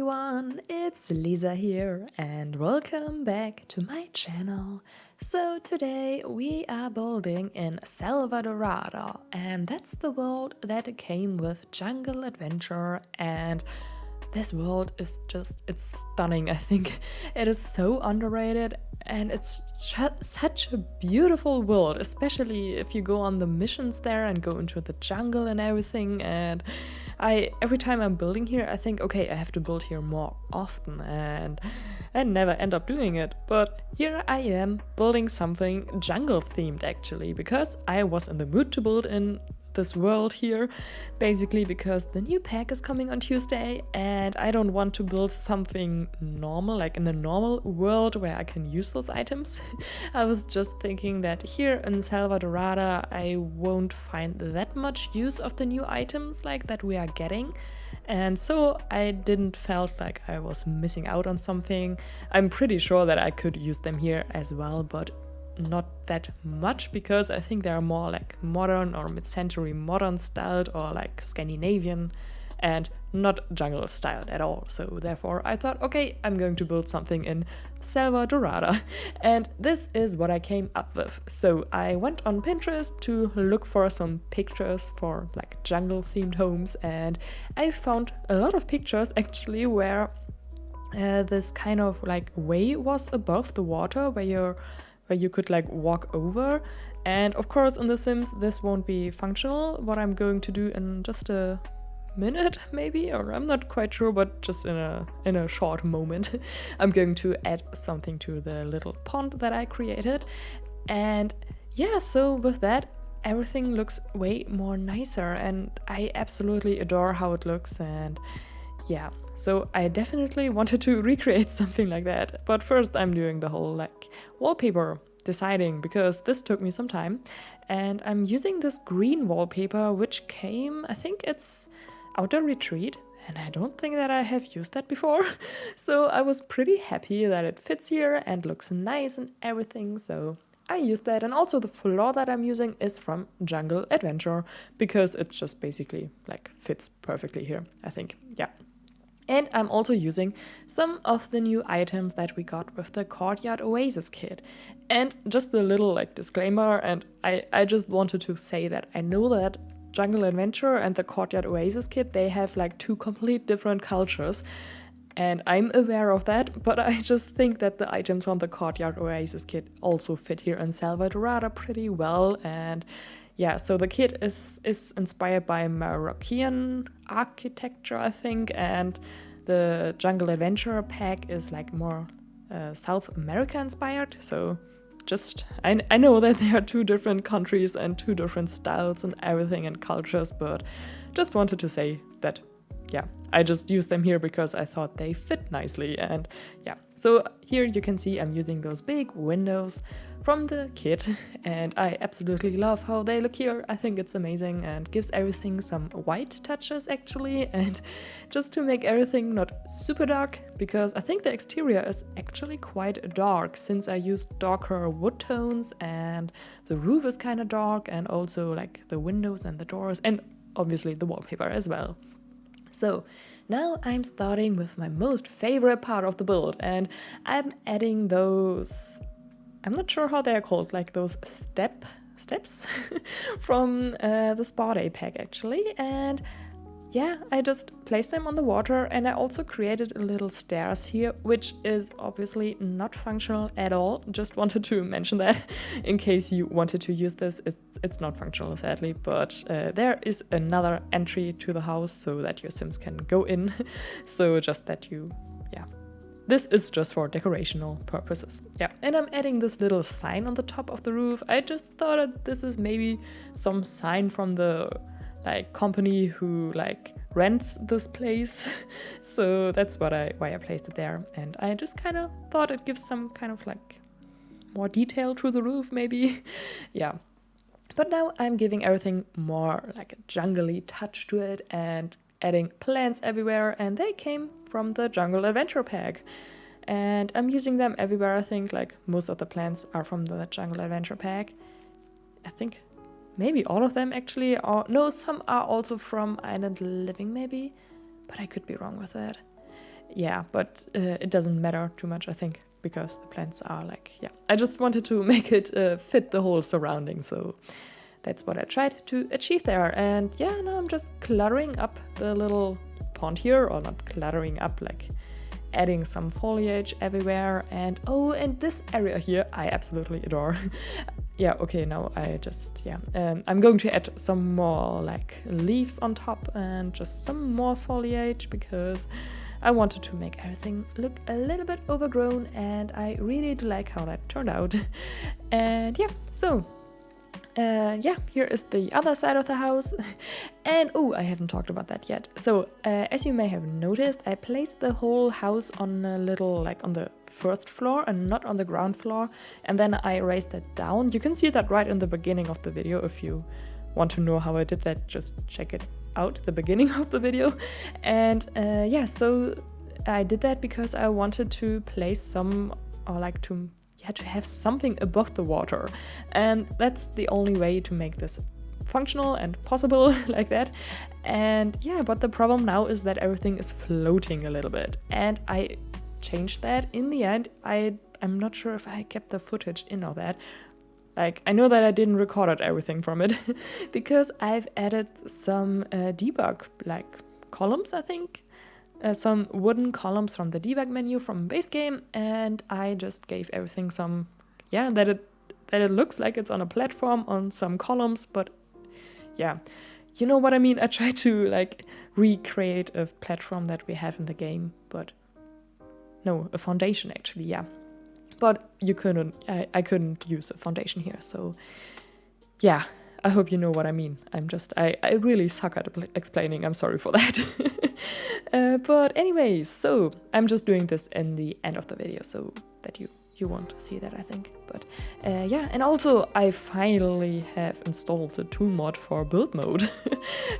everyone, it's Lisa here and welcome back to my channel. So today we are building in Selvadorada, and that's the world that came with Jungle Adventure, and this world is it's stunning. I think it is so underrated and it's such a beautiful world, especially if you go on the missions there and go into the jungle and everything. And every time I'm building here, I think, okay, I have to build here more often, and I never end up doing it. But here I am building something jungle themed actually, because I was in the mood to build in this world here, basically because the new pack is coming on Tuesday and I don't want to build something normal, like in the normal world where I can use those items. I was just thinking that here in Selvadorada I won't find that much use of the new items like that we are getting, and so I didn't felt like I was missing out on something. I'm pretty sure that I could use them here as well, but not that much, because I think they are more like modern or mid-century modern styled or like Scandinavian and not jungle styled at all. So therefore I thought, okay, I'm going to build something in Selvadorada, and this is what I came up with. So I went on Pinterest to look for some pictures for like jungle themed homes, and I found a lot of pictures actually where this kind of like way was above the water where you could like walk over. And of course in The Sims this won't be functional, what I'm going to do in just a minute maybe, or I'm not quite sure, but just in a short moment I'm going to add something to the little pond that I created. And yeah, so with that everything looks way more nicer and I absolutely adore how it looks. And yeah, so I definitely wanted to recreate something like that. But first I'm doing the whole like wallpaper deciding, because this took me some time. And I'm using this green wallpaper, which came, I think it's Outdoor Retreat, and I don't think that I have used that before. So I was pretty happy that it fits here and looks nice and everything. So I used that, and also the floor that I'm using is from Jungle Adventure, because it just basically like fits perfectly here, I think. Yeah. And I'm also using some of the new items that we got with the Courtyard Oasis kit. And just a little like disclaimer, and I just wanted to say that I know that Jungle Adventure and the Courtyard Oasis kit, they have like two complete different cultures. And I'm aware of that, but I just think that the items from the Courtyard Oasis kit also fit here in Selvadorada pretty well. And yeah, so the kit is inspired by Moroccan architecture, I think, and the Jungle Adventure pack is like more South America inspired. So just, I know that there are two different countries and two different styles and everything and cultures, but just wanted to say that, yeah, I just used them here because I thought they fit nicely. And yeah, so here you can see I'm using those big windows from the kit, and I absolutely love how they look here. I think it's amazing and gives everything some white touches actually, and just to make everything not super dark, because I think the exterior is actually quite dark since I used darker wood tones, and the roof is kind of dark, and also like the windows and the doors, and obviously the wallpaper as well. So now I'm starting with my most favorite part of the build, and I'm adding those, I'm not sure how they are called, like those steps from the Spa Day pack actually. And yeah, I just placed them on the water, and I also created a little stairs here, which is obviously not functional at all. Just wanted to mention that in case you wanted to use this. It's not functional, sadly, but there is another entry to the house so that your Sims can go in. So just that you, yeah. This is just for decorational purposes. Yeah, and I'm adding this little sign on the top of the roof. I just thought that this is maybe some sign from the like company who like rents this place. So that's why I placed it there. And I just kind of thought it gives some kind of like more detail to the roof maybe. Yeah. But now I'm giving everything more like a jungly touch to it and adding plants everywhere, and they came from the Jungle Adventure pack. And I'm using them everywhere. I think like most of the plants are from the Jungle Adventure pack. I think maybe all of them actually, or no, some are also from Island Living maybe, but I could be wrong with that. yeah, but it doesn't matter too much, I think, because the plants are like, yeah. I just wanted to make it fit the whole surrounding, so that's what I tried to achieve there. And yeah, now I'm just cluttering up the little pond here, or not cluttering up, like adding some foliage everywhere. And oh, and this area here I absolutely adore. Yeah, okay, now I just, yeah, I'm going to add some more like leaves on top and just some more foliage, because I wanted to make everything look a little bit overgrown, and I really do like how that turned out. And yeah, so yeah, here is the other side of the house. And oh, I haven't talked about that yet. So as you may have noticed, I placed the whole house on a little, like on the first floor and not on the ground floor, and then I raised it down. You can see that right in the beginning of the video. If you want to know how I did that, just check it out, the beginning of the video. And yeah, so I did that because I wanted to place some, or like to have something above the water, and that's the only way to make this functional and possible like that. And yeah, but the problem now is that everything is floating a little bit, and I changed that in the end. I'm not sure if I kept the footage in or that. Like, I know that I didn't record everything from it because I've added some debug like columns, I think. Some wooden columns from the debug menu from base game, and I just gave everything some, yeah, that it looks like it's on a platform on some columns, but yeah, you know what I mean. I tried to like recreate a platform that we have in the game, but no, a foundation actually, yeah. But you couldn't, I couldn't use a foundation here, so yeah. I hope you know what I mean. I really suck at explaining. I'm sorry for that. But anyways, so I'm just doing this in the end of the video so that you won't see that, I think. But yeah, and also I finally have installed the tool mod for build mode.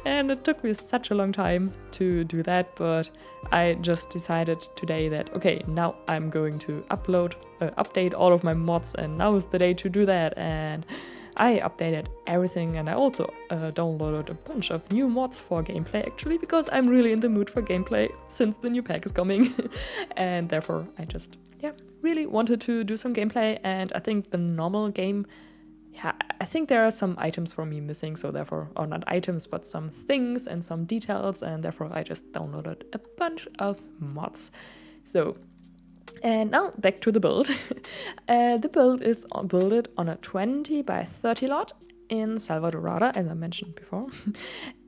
And it took me such a long time to do that, but I just decided today that, okay, now I'm going to update all of my mods, and now is the day to do that. And I updated everything, and I also downloaded a bunch of new mods for gameplay, actually, because I'm really in the mood for gameplay since the new pack is coming. And therefore I just, yeah, really wanted to do some gameplay. And I think the normal game, yeah, I think there are some items for me missing, so therefore, or not items, but some things and some details, and therefore I just downloaded a bunch of mods. So, and now back to the build. The build is built on a 20 by 30 lot in Selvadorada, as I mentioned before.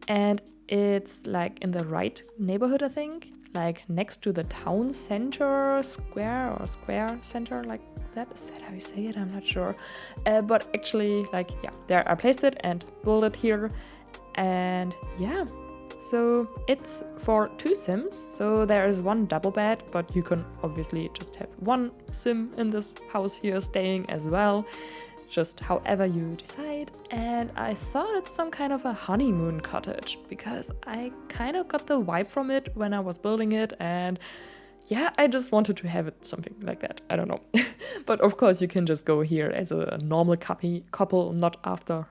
And it's like in the right neighborhood, I think, like next to the town center square, or square center, like that. Is that how you say it? I'm not sure. But actually, like, yeah, there I placed it and built it here. And yeah. So it's for 2 sims, so there is 1 double bed, but you can obviously just have 1 sim in this house here staying as well, just however you decide. And I thought it's some kind of a honeymoon cottage, because I kind of got the vibe from it when I was building it, and yeah, I just wanted to have it something like that. I don't know. But of course you can just go here as a normal couple, not after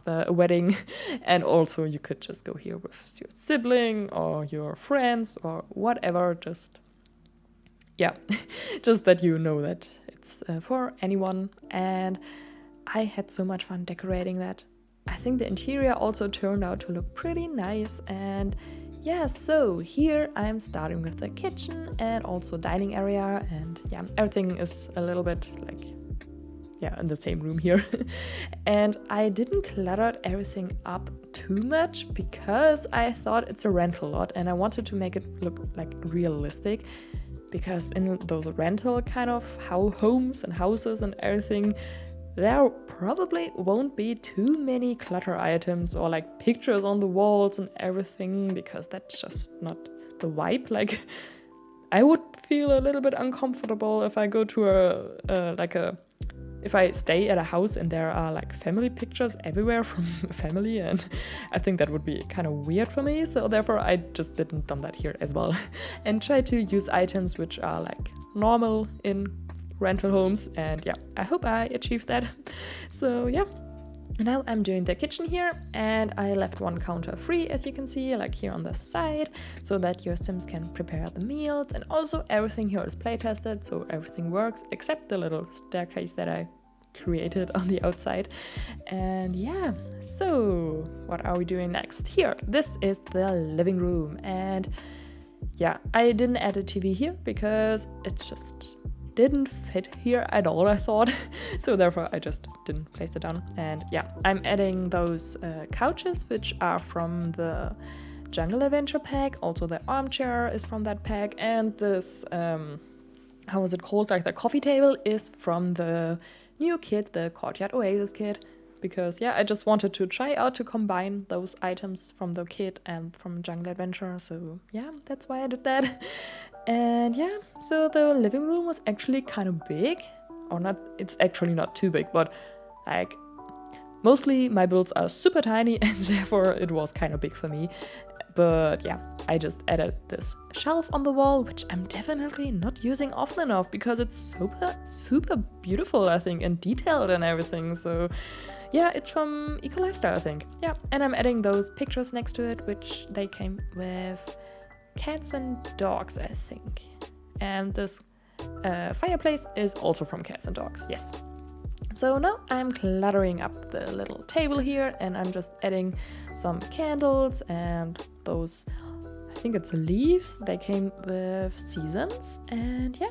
a wedding. And also you could just go here with your sibling or your friends or whatever, just, yeah, just that you know that it's for anyone. And I had so much fun decorating that. I think the interior also turned out to look pretty nice. And yeah, so here I'm starting with the kitchen and also dining area, and yeah, everything is a little bit like, yeah, in the same room here. And I didn't clutter everything up too much because I thought it's a rental lot and I wanted to make it look like realistic, because in those rental kind of homes and houses and everything, there probably won't be too many clutter items or like pictures on the walls and everything, because that's just not the vibe. Like, I would feel a little bit uncomfortable if I go to if I stay at a house and there are like family pictures everywhere from a family, and I think that would be kind of weird for me. So therefore I just didn't done that here as well and try to use items which are like normal in rental homes. And yeah, I hope I achieved that. So yeah, now I'm doing the kitchen here, and I left one counter free, as you can see, like here on the side, so that your Sims can prepare the meals. And also everything here is play tested, so everything works except the little staircase that I created on the outside. And yeah, so what are we doing next? Here, this is the living room, and yeah, I didn't add a TV here because it just didn't fit here at all, I thought. So therefore I just didn't place it down. And yeah, I'm adding those couches, which are from the Jungle Adventure pack. Also the armchair is from that pack, and this how was it called, like the coffee table, is from the new kit, the Courtyard Oasis kit. Because yeah, I just wanted to try out to combine those items from the kit and from Jungle Adventure. So yeah, that's why I did that. And yeah, so the living room was actually kind of big, or not, it's actually not too big, but like mostly my builds are super tiny and therefore it was kind of big for me. But yeah, I just added this shelf on the wall, which I'm definitely not using often enough because it's super beautiful, I think, and detailed and everything. So yeah, it's from Eco Lifestyle, I think. Yeah, and I'm adding those pictures next to it, which they came with cats and dogs, I think. And this fireplace is also from cats and dogs, yes. So now I'm cluttering up the little table here, and I'm just adding some candles and those, I think it's leaves, they came with seasons. And yeah,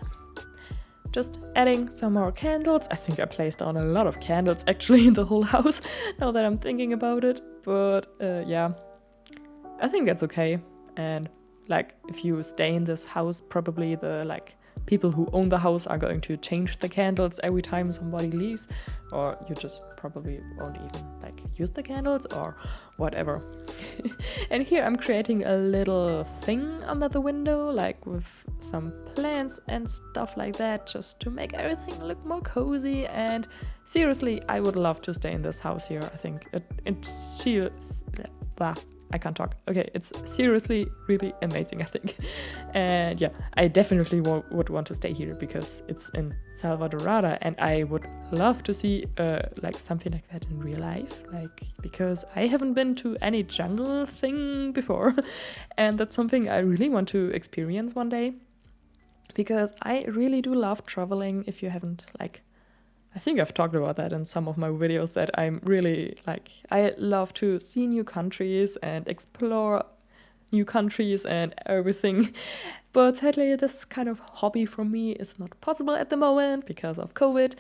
just adding some more candles. I think I placed on a lot of candles actually in the whole house now that I'm thinking about it. But yeah, I think that's okay. And like, if you stay in this house, probably the like people who own the house are going to change the candles every time somebody leaves, or you just probably won't even like use the candles or whatever. And here I'm creating a little thing under the window, like with some plants and stuff like that, just to make everything look more cozy. And seriously, I would love to stay in this house here. I think I can't talk. Okay, it's seriously really amazing, I think. And yeah, I definitely would want to stay here because it's in Selvadorada, and I would love to see like something like that in real life, like, because I haven't been to any jungle thing before, and that's something I really want to experience one day, because I really do love traveling. If you haven't, like, I think I've talked about that in some of my videos, that I'm really, like, I love to see new countries and explore new countries and everything. But sadly, this kind of hobby for me is not possible at the moment because of COVID.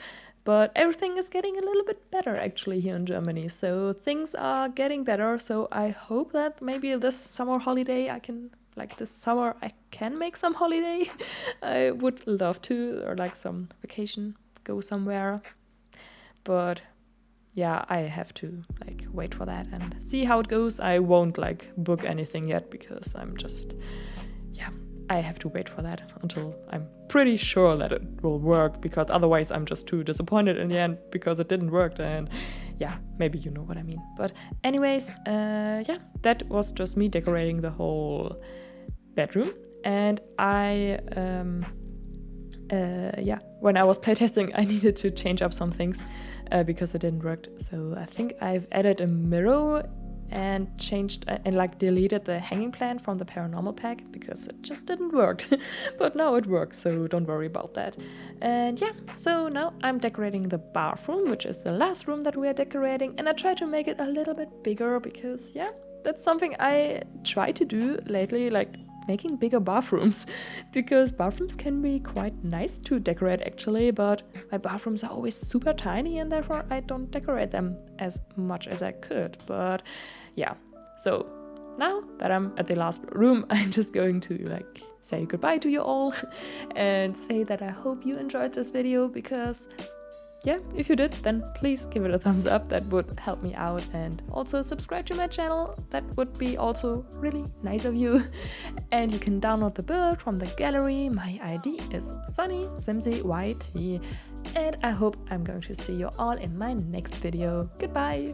But everything is getting a little bit better actually here in Germany. So things are getting better. So I hope that maybe this summer holiday I can, like this summer, I can make some holiday. I would love to, or like some vacation, go somewhere. But yeah, I have to like wait for that and see how it goes. I won't like book anything yet because I'm just, yeah, I have to wait for that until I'm pretty sure that it will work, because otherwise I'm just too disappointed in the end because it didn't work. And yeah, maybe you know what I mean. But anyways, yeah, that was just me decorating the whole bedroom. And I yeah, when I was playtesting, I needed to change up some things because it didn't work. So I think I've added a mirror and changed and like deleted the hanging plant from the paranormal pack because it just didn't work. But now it works, so don't worry about that. And yeah, so now I'm decorating the bathroom, which is the last room that we are decorating, and I try to make it a little bit bigger because yeah, that's something I try to do lately, like making bigger bathrooms, because bathrooms can be quite nice to decorate actually, but my bathrooms are always super tiny and therefore I don't decorate them as much as I could. But yeah, so now that I'm at the last room, I'm just going to like say goodbye to you all and say that I hope you enjoyed this video, because yeah, if you did, then please give it a thumbs up, that would help me out, and also subscribe to my channel, that would be also really nice of you. And you can download the build from the gallery. My ID is sunnysimsieyt, and I hope I'm going to see you all in my next video. Goodbye!